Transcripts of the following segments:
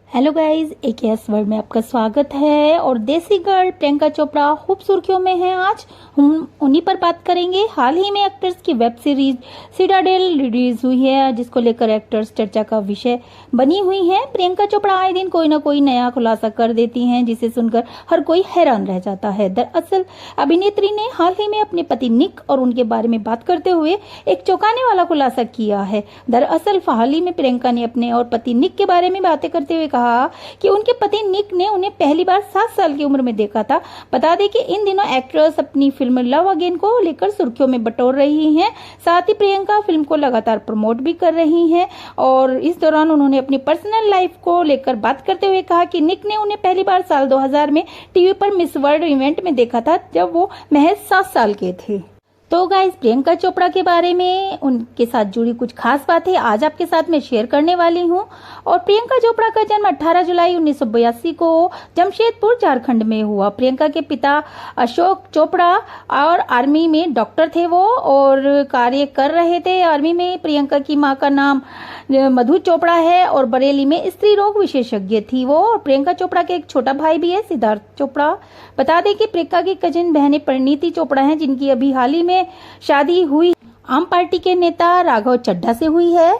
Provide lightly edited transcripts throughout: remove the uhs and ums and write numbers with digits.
Hello guys, AKS world में आपका स्वागत है। और देसी गर्ल प्रियंका चोपड़ा खूब सुर्खियों में हैं। आज हम उन्हीं पर बात करेंगे। हाल ही में एक्टर्स की वेब सीरीज सिटाडेल रिलीज हुई है, जिसको लेकर एक्टर्स चर्चा का विषय बनी हुई हैं। प्रियंका चोपड़ा आए दिन कोई ना कोई नया खुलासा कर देती हैं, जिसे सुनकर हर कोई हैरान रह जाता है। दरअसल अभिनेत्री ने हाल ही में अपने पति निक और उनके बारे में बात करते हुए एक चौंकाने वाला खुलासा किया है। दरअसल हाल ही में प्रियंका ने अपने और पति निक के बारे में बातें करते हुए कहा कि उनके पति निक ने उन्हें पहली बार 7 साल की उम्र में देखा था। बता दें कि इन दिनों एक्ट्रेस अपनी फिल्म लव अगेन को लेकर सुर्खियों में बटोर रही हैं। साथ ही प्रियंका फिल्म को लगातार प्रमोट भी कर रही हैं और इस दौरान उन्होंने अपनी पर्सनल लाइफ को लेकर बात करते हुए कहा कि निक ने उन्हें पहली बार साल 2000 में टीवी पर मिस वर्ल्ड इवेंट में देखा था, जब वो महज 7 साल के थे। तो गाइस, प्रियंका चोपड़ा के बारे में उनके साथ जुड़ी कुछ खास बातें आज आपके साथ मैं शेयर करने वाली हूं। और प्रियंका चोपड़ा का जन्म 18 जुलाई 1982 को जमशेदपुर झारखंड में हुआ। प्रियंका के पिता अशोक चोपड़ा और आर्मी में डॉक्टर थे वो और कार्य कर रहे थे आर्मी में। प्रियंका की मां का नाम मधु चोपड़ा है और बरेली में स्त्री रोग विशेषज्ञ थी वो। और प्रियंका चोपड़ा के एक छोटा भाई भी है, सिद्धार्थ चोपड़ा। बता दें कि प्रियंका की कजिन बहनें परिणीति चोपड़ा हैं, जिनकी अभी हाल ही में शादी हुई आम पार्टी के नेता राघव चड्ढा से हुई है।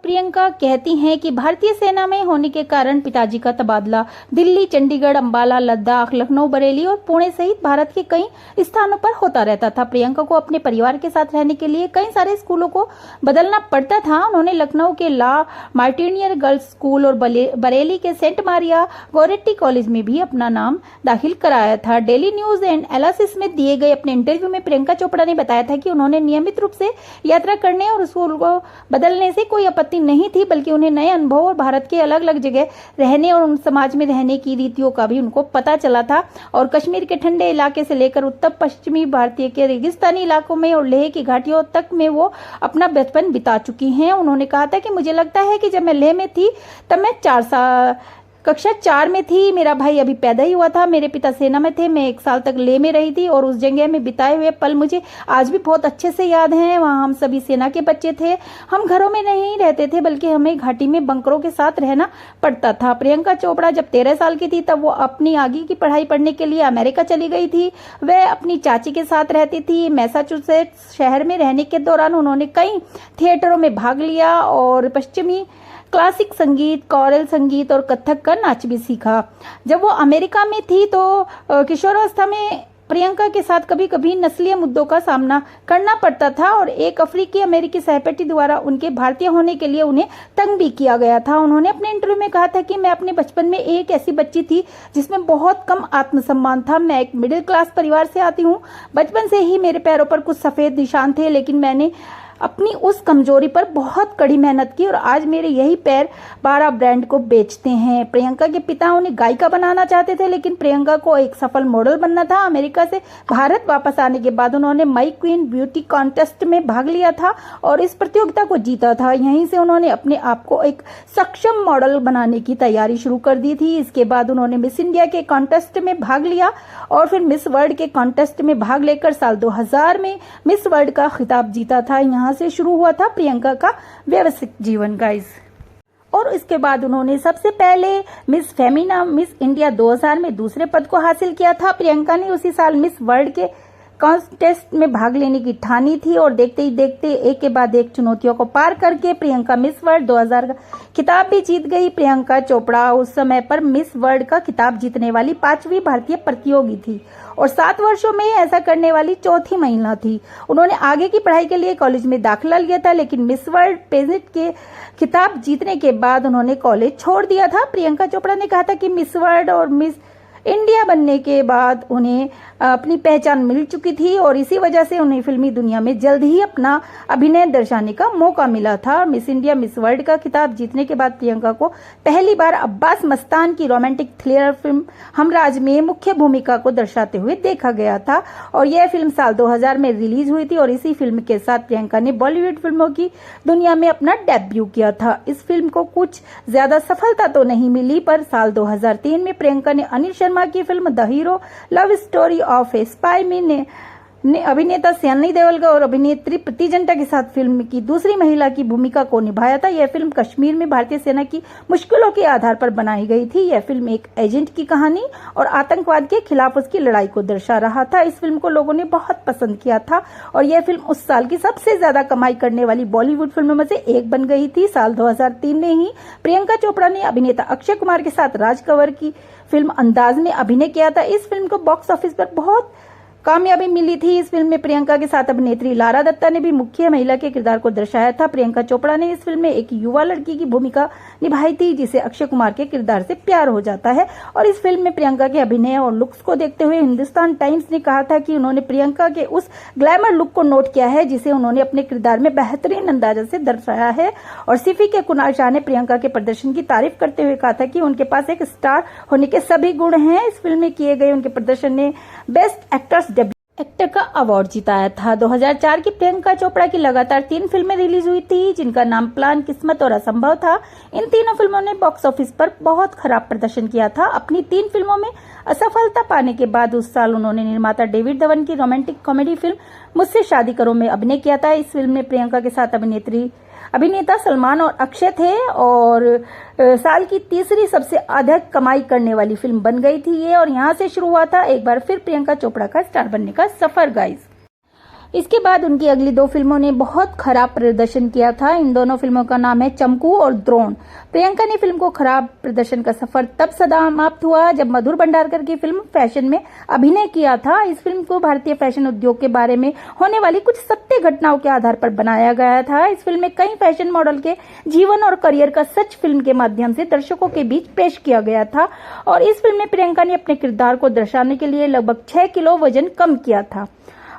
प्रियंका कहती हैं कि भारतीय सेना में होने के कारण पिताजी का तबादला दिल्ली, चंडीगढ़, अंबाला, लद्दाख, लखनऊ, बरेली और पुणे सहित भारत के कई स्थानों पर होता रहता था। प्रियंका को अपने परिवार के साथ रहने के लिए कई सारे स्कूलों को बदलना पड़ता था। उन्होंने लखनऊ के ला मार्टिनियर गर्ल्स स्कूल और बरेली के सेंट मारिया गोरेट्टी कॉलेज में भी अपना नाम दाखिल कराया था। डेली न्यूज एंड एनालिसिस में दिए गए अपने इंटरव्यू में प्रियंका चोपड़ा ने बताया था कि उन्होंने नियमित रूप से यात्रा करने और स्कूल को बदलने से कोई आपत्ति नहीं थी, बल्कि उन्हें नए अनुभव और भारत के अलग अलग जगह रहने और उन समाज में रहने की रीतियों का भी उनको पता चला था। और कश्मीर के ठंडे इलाके से लेकर उत्तर पश्चिमी भारतीय के रेगिस्तानी इलाकों में और लेह की घाटियों तक में वो अपना बचपन बिता चुकी हैं। उन्होंने कहा था कि मुझे लगता है कि जब मैं लेह में थी तब मैं कक्षा 4 में थी। मेरा भाई अभी पैदा ही हुआ था। मेरे पिता सेना में थे। मैं 1 साल तक लेह में रही थी और उस जगह में बिताए हुए पल मुझे आज भी बहुत अच्छे से याद हैं। वहाँ हम सभी सेना के बच्चे थे। हम घरों में नहीं रहते थे, बल्कि हमें घाटी में बंकरों के साथ रहना पड़ता था। प्रियंका चोपड़ा जब 13 साल की थी तब वो अपनी आगे की पढ़ाई पढ़ने के लिए अमेरिका चली गई थी। वह अपनी चाची के साथ रहती थी। मैसाचुसेट्स शहर में रहने के दौरान उन्होंने कई थिएटरों में भाग लिया और पश्चिमी क्लासिक संगीत, कोरल संगीत और कथक का नाच भी सीखा। जब वो अमेरिका में थी तो किशोरावस्था में प्रियंका के साथ कभी कभी नस्लीय मुद्दों का सामना करना पड़ता था और एक अफ्रीकी अमेरिकी सहपाठी द्वारा उनके भारतीय होने के लिए उन्हें तंग भी किया गया था। उन्होंने अपने इंटरव्यू में कहा था कि मैं अपने बचपन में एक ऐसी बच्ची थी जिसमें बहुत कम आत्मसम्मान था। मैं एक मिडिल क्लास परिवार से आती हूँ। बचपन से ही मेरे पैरों पर कुछ सफेद निशान थे, लेकिन मैंने अपनी उस कमजोरी पर बहुत कड़ी मेहनत की और आज मेरे यही पैर 12 ब्रांड को बेचते हैं। प्रियंका के पिता उन्हें गायिका बनाना चाहते थे, लेकिन प्रियंका को एक सफल मॉडल बनना था। अमेरिका से भारत वापस आने के बाद उन्होंने माई क्वीन ब्यूटी कॉन्टेस्ट में भाग लिया था और इस प्रतियोगिता को जीता था। यहीं से उन्होंने अपने आप को एक सक्षम मॉडल बनाने की तैयारी शुरू कर दी थी। इसके बाद उन्होंने मिस इंडिया के कॉन्टेस्ट में भाग लिया और फिर मिस वर्ल्ड के कॉन्टेस्ट में भाग लेकर साल 2000 में मिस वर्ल्ड का खिताब जीता था। यहाँ से शुरू हुआ था प्रियंका का व्यवसायिक जीवन गाइस। और इसके बाद उन्होंने सबसे पहले मिस फेमिना मिस इंडिया 2000 में दूसरे पद को हासिल किया था। प्रियंका ने उसी साल मिस वर्ल्ड के कॉन्टेस्ट में भाग लेने की ठानी थी और देखते ही देखते एक के बाद एक चुनौतियों को पार करके प्रियंका मिस वर्ल्ड 2000 का खिताब भी जीत गई। प्रियंका चोपड़ा उस समय पर मिस वर्ल्ड का खिताब जीतने वाली 5वीं भारतीय प्रतियोगी थी और 7 वर्षों में ऐसा करने वाली 4थी महिला थी। उन्होंने आगे की पढ़ाई के लिए कॉलेज में दाखिला लिया था, लेकिन मिस वर्ल्ड पेजेंट के खिताब जीतने के बाद उन्होंने कॉलेज छोड़ दिया था। प्रियंका चोपड़ा ने कहा था कि मिस वर्ल्ड और मिस इंडिया बनने के बाद उन्हें अपनी पहचान मिल चुकी थी और इसी वजह से उन्हें फिल्मी दुनिया में जल्द ही अपना अभिनय दर्शाने का मौका मिला था। मिस इंडिया मिस वर्ल्ड का खिताब जीतने के बाद प्रियंका को पहली बार अब्बास मस्तान की रोमांटिक थ्रिलर फिल्म हमराज में मुख्य भूमिका को दर्शाते हुए देखा गया था और यह फिल्म साल 2000 में रिलीज हुई थी और इसी फिल्म के साथ प्रियंका ने बॉलीवुड फिल्मों की दुनिया में अपना डेब्यू किया था। इस फिल्म को कुछ ज्यादा सफलता तो नहीं मिली, पर साल 2003 में प्रियंका ने अनिल शर्मा की film the hero love story of A spy में अभिनेता सन्नी देओल और अभिनेत्री प्रीति जिंटा के साथ फिल्म की दूसरी महिला की भूमिका को निभाया था। यह फिल्म कश्मीर में भारतीय सेना की मुश्किलों के आधार पर बनाई गई थी। यह फिल्म एक एजेंट की कहानी और आतंकवाद के खिलाफ उसकी लड़ाई को दर्शा रहा था। इस फिल्म को लोगों ने बहुत पसंद किया था और यह फिल्म उस साल की सबसे ज्यादा कमाई करने वाली बॉलीवुड फिल्मों में से एक बन गई थी। साल 2003 में ही प्रियंका चोपड़ा ने अभिनेता अक्षय कुमार के साथ राज कंवर की फिल्म अंदाज में अभिनय किया था। इस फिल्म को बॉक्स ऑफिस पर बहुत कामयाबी मिली थी। इस फिल्म में प्रियंका के साथ अभिनेत्री लारा दत्ता ने भी मुख्य महिला के किरदार को दर्शाया था। प्रियंका चोपड़ा ने इस फिल्म में एक युवा लड़की की भूमिका निभाई थी जिसे अक्षय कुमार के किरदार से प्यार हो जाता है। और इस फिल्म में प्रियंका के अभिनय और लुक्स को देखते हुए हिंदुस्तान टाइम्स ने कहा था कि उन्होंने प्रियंका के उस ग्लैमर लुक को नोट किया है जिसे उन्होंने अपने किरदार में बेहतरीन अंदाज से दर्शाया है। और सिफी के कुणाल शाह ने प्रियंका के प्रदर्शन की तारीफ करते हुए कहा था कि उनके पास एक स्टार होने के सभी गुण हैं। इस फिल्म में किए गए उनके प्रदर्शन ने बेस्ट एक्टर का अवार्ड जिताया था। 2004 की प्रियंका चोपड़ा की लगातार 3 फिल्में रिलीज हुई थी जिनका नाम प्लान, किस्मत और असंभव था। इन तीनों फिल्मों ने बॉक्स ऑफिस पर बहुत खराब प्रदर्शन किया था। अपनी 3 फिल्मों में असफलता पाने के बाद उस साल उन्होंने निर्माता डेविड धवन की रोमांटिक कॉमेडी फिल्म मुझसे शादी करो में अभिनय किया था। इस फिल्म में प्रियंका के साथ अभिनेता सलमान और अक्षय थे और साल की तीसरी सबसे अधिक कमाई करने वाली फिल्म बन गई थी ये। और यहाँ से शुरू हुआ था एक बार फिर प्रियंका चोपड़ा का स्टार बनने का सफर गाइस। इसके बाद उनकी अगली 2 फिल्मों ने बहुत खराब प्रदर्शन किया था। इन दोनों फिल्मों का नाम है चंपू और द्रोण। प्रियंका ने फिल्म को खराब प्रदर्शन का सफर तब समाप्त हुआ जब मधुर भंडारकर की फिल्म फैशन में अभिनय किया था। इस फिल्म को भारतीय फैशन उद्योग के बारे में होने वाली कुछ सत्य घटनाओं के आधार पर बनाया गया था। इस फिल्म में कई फैशन मॉडल के जीवन और करियर का सच फिल्म के माध्यम से दर्शकों के बीच पेश किया गया था। और इस फिल्म में प्रियंका ने अपने किरदार को दर्शाने के लिए लगभग 6 किलो वजन कम किया था।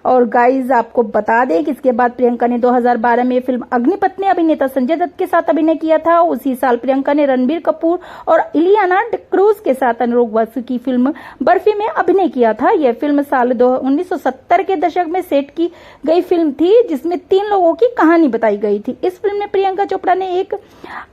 और गाइज आपको बता दें कि इसके बाद प्रियंका ने 2012 में फिल्म अग्निपथ में अभिनेता संजय दत्त के साथ अभिनय किया था। उसी साल प्रियंका ने रणबीर कपूर और इलियाना डिक्रूज के साथ अनुराग वासु की फिल्म बर्फी में अभिनय किया था। यह फिल्म साल 1970 के दशक में सेट की गई फिल्म थी जिसमें 3 लोगों की कहानी बताई गई थी। इस फिल्म में प्रियंका चोपड़ा ने एक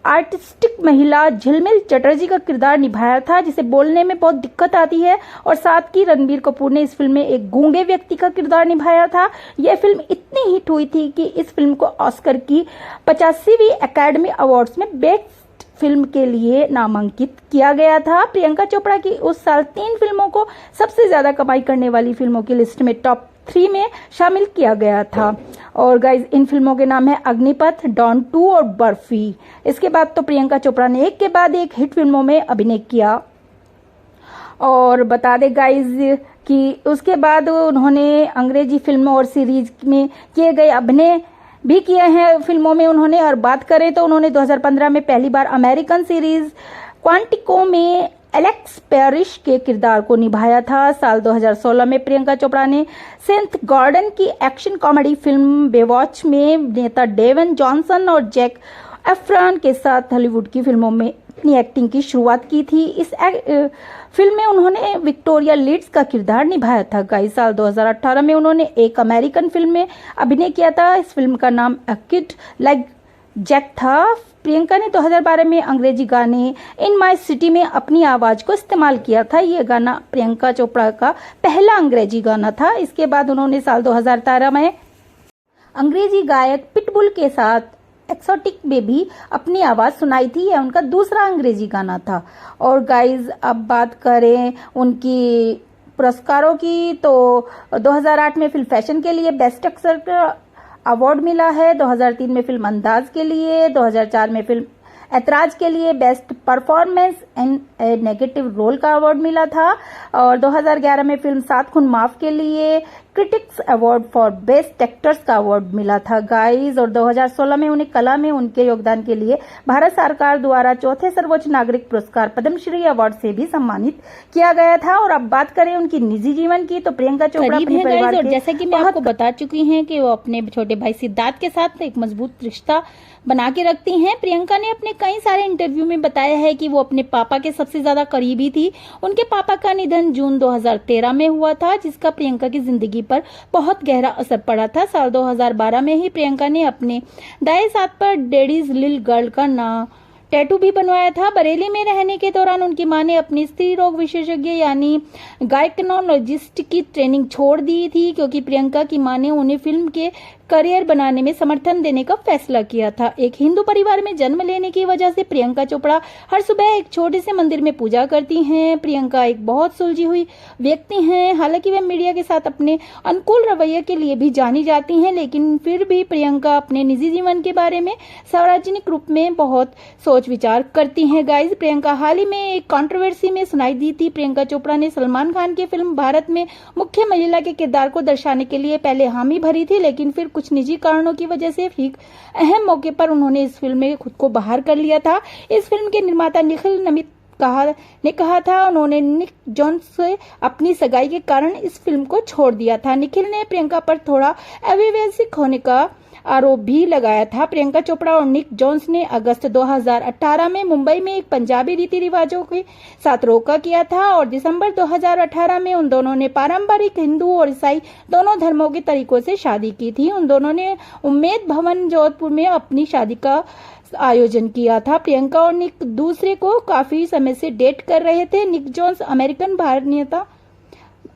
आर्टिस्टिक महिला झिलमिल चटर्जी का किरदार निभाया था जिसे बोलने में बहुत दिक्कत आती है। और साथ ही रणबीर कपूर ने इस फिल्म में एक गूंगे व्यक्ति का किरदार निभाया था। यह फिल्म इतनी हिट हुई थी कि इस फिल्म को ऑस्कर की 85वीं एकेडमी अवार्ड्स में बेस्ट फिल्म के लिए नामांकित किया गया था। प्रियंका चोपड़ा की उस साल 3 फिल्मों को सबसे ज्यादा कमाई करने वाली फिल्मों की लिस्ट में टॉप 3 में शामिल किया गया था। और गाइज इन फिल्मों के नाम है अग्निपथ, डॉन 2 और बर्फी। इसके बाद तो प्रियंका चोपड़ा ने एक के बाद एक हिट फिल्मों में अभिनय किया। और बता दे गाइज कि उसके बाद उन्होंने अंग्रेजी फिल्मों और सीरीज में किए गए अभिनय भी किए हैं फिल्मों में उन्होंने। और बात करें तो उन्होंने 2015 में पहली बार अमेरिकन सीरीज क्वांटिको में एलेक्स पेरिश के किरदार को निभाया था। साल 2016 में प्रियंका चोपड़ा ने सेंथ गॉर्डन की एक्शन कॉमेडी फिल्म बेवॉच में नेता डेवन जॉनसन और जैक एफ्रॉन के साथ हॉलीवुड की फिल्मों में अपनी एक्टिंग की शुरुआत की थी। इस फिल्म में उन्होंने विक्टोरिया लीड्स का किरदार निभाया था। गाइस साल 2018 में उन्होंने एक अमेरिकन फिल्म में अभिनय किया था। इस फिल्म का नाम अ किड लाइक जैक था। प्रियंका ने 2012 में अंग्रेजी गाने इन माई सिटी में अपनी आवाज को इस्तेमाल किया था। यह गाना प्रियंका चोपड़ा का पहला अंग्रेजी गाना था। इसके बाद उन्होंने साल 2013 में अंग्रेजी गायक पिटबुल के साथ एक्सोटिक में भी अपनी आवाज सुनाई थी। यह उनका दूसरा अंग्रेजी गाना था। और गाइज अब बात करें उनकी पुरस्कारों की तो 2008 में फिल्म फैशन के लिए बेस्ट एक्टर का अवार्ड मिला है। 2003 में फिल्म अंदाज के लिए, 2004 में फिल्म ऐतराज के लिए best performance in a negative role का अवार्ड मिला था। और 2011 में फिल्म सात खून माफ के लिए critics award for best actors का अवार्ड मिला था गाइज। और 2016 में उन्हें कला में उनके योगदान के लिए भारत सरकार द्वारा चौथे सर्वोच्च नागरिक पुरस्कार पद्मश्री अवार्ड से भी सम्मानित किया गया था। और अब बात करें उनकी निजी जीवन की तो प्रियंका चोपड़ा अपने परिवार के जैसा कि मैं आपको बता चुकी हैं कि वो अपने छोटे भाई सिद्धार्थ के साथ एक मजबूत रिश्ता बना के रखती हैं। प्रियंका ने अपने कई सारे इंटरव्यू में बताया है कि वो अपने पापा के सबसे ज्यादा करीबी थी। उनके पापा का निधन जून 2013 में हुआ था जिसका प्रियंका की जिंदगी पर बहुत गहरा असर पड़ा था। साल 2012 में ही प्रियंका ने अपने दाएं हाथ पर डैडीज लिल गर्ल का टैटू भी बनवाया था। बरेली में रहने के दौरान उनकी मां ने अपनी स्त्री रोग विशेषज्ञ यानी गायनेकोलॉजिस्ट की ट्रेनिंग छोड़ दी थी, क्योंकि प्रियंका की मां ने उन्हें फिल्म के करियर बनाने में समर्थन देने का फैसला किया था। एक हिंदू परिवार में जन्म लेने की वजह से प्रियंका चोपड़ा हर सुबह एक छोटे से मंदिर में पूजा करती हैं। प्रियंका एक बहुत सुलझी हुई व्यक्ति हैं। हालांकि वे मीडिया के साथ अपने अनुकूल रवैये के लिए भी जानी जाती हैं, लेकिन फिर भी प्रियंका अपने निजी जीवन के बारे में सार्वजनिक रूप में बहुत सोच विचार करती हैं। गाइस, प्रियंका हाल ही में एक कंट्रोवर्सी में सुनाई दी थी। प्रियंका चोपड़ा ने सलमान खान की फिल्म भारत में मुख्य महिला के किरदार को दर्शाने के लिए पहले हामी भरी थी, लेकिन फिर कुछ निजी कारणों की वजह से ठीक अहम मौके पर उन्होंने इस फिल्म में खुद को बाहर कर लिया था। इस फिल्म के निर्माता निखिल नमित ने कहा था उन्होंने निक जोन्स से अपनी सगाई के कारण इस फिल्म को छोड़ दिया था। निखिल ने प्रियंका पर थोड़ा अविवेशिक होने का आरोप भी लगाया था। प्रियंका चोपड़ा और निक जोन्स ने अगस्त 2018 में मुंबई में एक पंजाबी रीति रिवाजों के साथ रोका किया था और दिसंबर 2018 में उन दोनों ने पारंपरिक हिंदू और ईसाई दोनों धर्मों के तरीकों से शादी की थी। उन दोनों ने उम्मेद भवन जोधपुर में अपनी शादी का आयोजन किया था। प्रियंका और निक दूसरे को काफी समय से डेट कर रहे थे। निक जोन्स अमेरिकन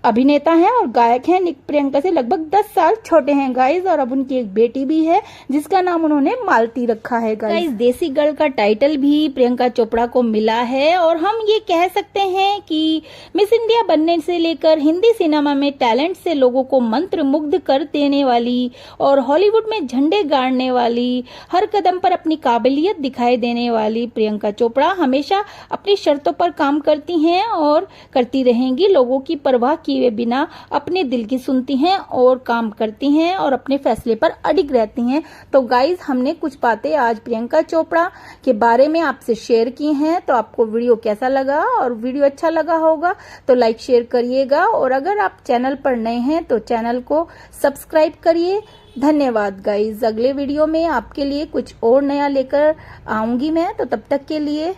अभिनेता हैं और गायक हैं। निक प्रियंका से लगभग 10 साल छोटे हैं गाइस, और अब उनकी एक बेटी भी है जिसका नाम उन्होंने मालती रखा है गाइस। देसी गर्ल का टाइटल भी प्रियंका चोपड़ा को मिला है और हम ये कह सकते हैं कि मिस इंडिया बनने से लेकर हिंदी सिनेमा में टैलेंट से लोगों को मंत्र मुग्ध कर देने वाली और हॉलीवुड में झंडे गाड़ने वाली, हर कदम पर अपनी काबिलियत दिखाई देने वाली प्रियंका चोपड़ा हमेशा अपनी शर्तों पर काम करती हैं और करती रहेंगी। लोगों की परवाह किए बिना अपने दिल की सुनती हैं और काम करती हैं और अपने फैसले पर अडिग रहती हैं। तो गाइज, हमने कुछ बातें आज प्रियंका चोपड़ा के बारे में आपसे शेयर की हैं। तो आपको वीडियो कैसा लगा? और वीडियो अच्छा लगा होगा तो लाइक शेयर करिएगा, और अगर आप चैनल पर नए हैं तो चैनल को सब्सक्राइब करिए। धन्यवाद गाइज। अगले वीडियो में आपके लिए कुछ और नया लेकर आऊंगी मैं, तो तब तक के लिए